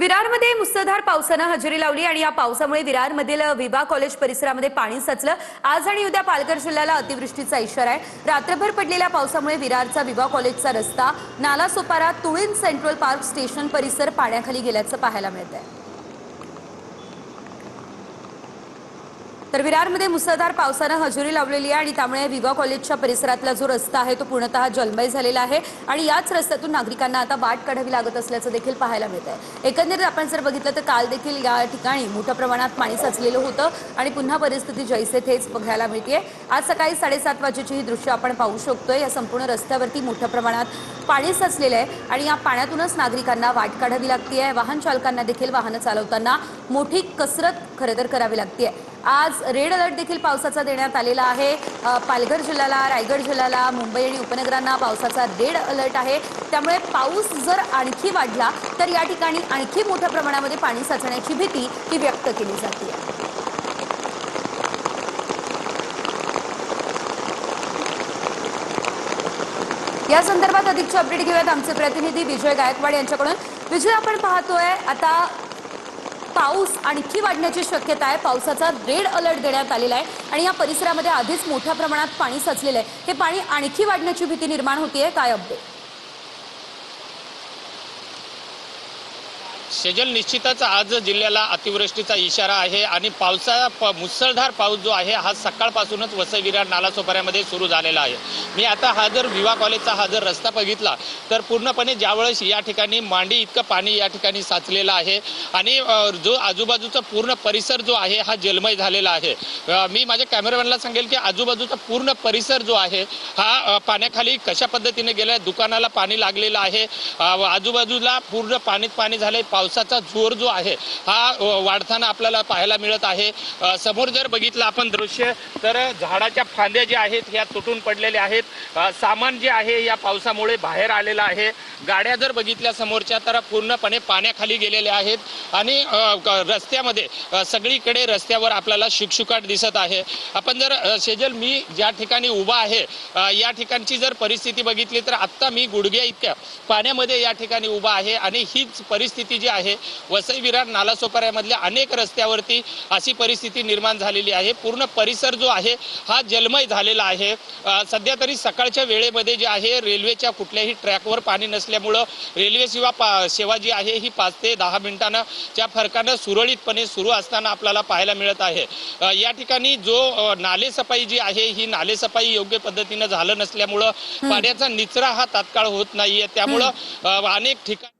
विरारमध्ये मुसळधार पावसाने हजेरी लावली आणि या पावसामुळे विरारमधील विभा कॉलेज परिसरामध्ये पाणी साचलं। आज आणि उद्या पालघर जिल्ह्याला अतिवृष्टीचा इशारा आहे। रात्रभर पडलेल्या पावसामुळे विरारचा विभा कॉलेजचा रस्ता, नालासोपारा, तुळीन सेंट्रल पार्क स्टेशन परिसर पाण्याखाली गेल्याचं पाहायला मिळतंय। तर विरारमध्ये मुसळधार पावसाने हजेरी लावलेली आहे आणि त्यामुळे विभा कॉलेजच्या परिसरातला जो रस्ता आहे तो पूर्णतः जलमय झालेला आहे आणि याच रस्त्यातून नागरिकांना आता वाट काढावी लागत असल्याचं देखील पाहायला मिळतंय। एकंदरीत आपण जर बघितलं तर काल देखील या ठिकाणी मोठ्या प्रमाणात पाणी साचलेलं होतं आणि पुन्हा परिस्थिती जैसे थेच बघायला मिळते। आज सकाळी 7:30 वाजेची ही दृश्य आपण पाहू शकतोय। या संपूर्ण रस्त्यावरती मोठ्या प्रमाणात पाणी साचलेलं आहे आणि या पाण्यातूनच नागरिकांना वाट काढावी लागते। वाहन चालकांना देखील वाहन चालवताना मोठी कसरत खरंतर करावी लागते। आज रेड अलर्ट देखील पावसाचा देण्यात आलेला आहे। पालघर जिल्ह्याला, रायगड जिल्ह्याला, मुंबई आणि उपनगरांना पावसाचा रेड अलर्ट आहे। त्यामुळे पाऊस जर आणखी वाढला तर या ठिकाणी आणखी मोठ्या प्रमाणामध्ये पाणी साचण्याची भीती ही व्यक्त केली जाते। या संदर्भात अधिकचे अपडेट घेऊयात आमचे प्रतिनिधी विजय गायकवाड यांच्याकडून। विजय, आपण पाहतोय आता पाऊस आणखी वाढण्याची शक्यता आहे। पावसाचा रेड अलर्ट देण्यात आलेला आहे आणि या परिसरामध्ये आधीच मोठ्या प्रमाणात पाणी साचलेलं आहे। हे पाणी आणखी वाढण्याची भीती निर्माण होतीये, काय अपडेट? शेजल, निश्चितच आज जिल्ह्याला अतिवृष्टीचा इशारा आहे आणि मुसळधार पाऊस जो आहे हा सकाळपासूनच वसई विरार नालासोपाऱ्यामध्ये सुरू झालेला आहे। मी आता हा जर विवा कॉलेजचा हा जर रस्ता बघितला तर पूर्णपणे ज्यावेळेस या ठिकाणी मांडी इतकं पाणी या ठिकाणी साचलेलं आहे आणि जो आजूबाजूचा पूर्ण परिसर जो आहे हा जलमय झालेला आहे। मी माझ्या कॅमेरामॅनला सांगेल की आजूबाजूचा पूर्ण परिसर जो आहे हा पाण्याखाली कशा पद्धतीने गेलाय। दुकानाला पाणी लागलेलं आहे, आजूबाजूला पूर्ण पाणी झालंय। पावसाचा जोर जो आहे हा वाढताना आपल्याला पाहायला मिळत आहे। समोर जर बघितलं आपण दृश्य तर झाडाच्या फांद्या ज्या आहेत ह्या तुटून पडलेल्या आहेत। सामान जे आहे या पावसामुळे बाहेर आलेलं आहे। गाड्या जर बघितल्या समोरच्या तर पूर्णपणे पाण्याखाली गेलेल्या आहेत आणि रस्त्यामध्ये सगळीकडे रस्त्यावर आपल्याला शुकशुकाट दिसत आहे। आपण जर शेजल, मी ज्या ठिकाणी उभा आहे या ठिकाणची जर परिस्थिती बघितली तर आत्ता मी गुडघ्या इतक्या पाण्यामध्ये या ठिकाणी उभा आहे आणि हीच परिस्थिती जी आहे वसई विरार नालासोपाऱ्यामधल्या अनेक रस्त्यावरती अशी परिस्थिती निर्माण झालेली आहे। पूर्ण परिसर जो आहे हा जलमय झालेला आहे। सध्या तरी सकाळच्या वेळेमध्ये जे आहे रेल्वेच्या कुठल्याही ट्रॅकवर पाणी नसल्यामुळं रेल्वे सेवा जी आहे ही 5 ते 10 मिनिटांच्या फरकानं सुरळीतपणे सुरू असताना आपल्याला पाहायला मिळत आहे। या ठिकाणी जो नालेसफाई जी आहे ही नालेसफाई योग्य पद्धतीनं झालं नसल्यामुळं पाण्याचा निचरा हा तात्काळ होत नाहीये। त्यामुळं अनेक ठिकाणी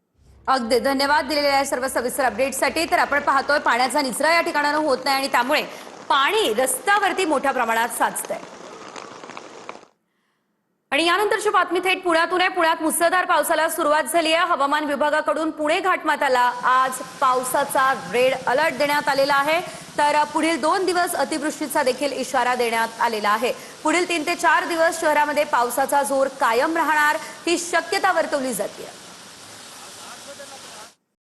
अगदी धन्यवाद दिलेल्या सर्व सविस्तर अपडेटसाठी। तर आपण पाहतोय पाण्याचा निचरा या ठिकाणावर होत नाही आणि त्यामुळे पाणी रस्त्यावरती मोठ्या प्रमाणात साचतंय। आणि यानंतरची बातमी थेट पुण्यातून आहे। पुण्यात मुसळधार पावसाला सुरुवात झाली आहे। हवामान विभागाकडून पुणे घाटमाथ्याला आज पावसाचा रेड अलर्ट देण्यात आलेला आहे। तर पुढील 2 दिवस अतिवृष्टीचा देखील इशारा देण्यात आलेला आहे। पुढील 3 ते 4 दिवस शहरामध्ये पावसाचा जोर कायम राहणार ही शक्यता वर्तवली जाते।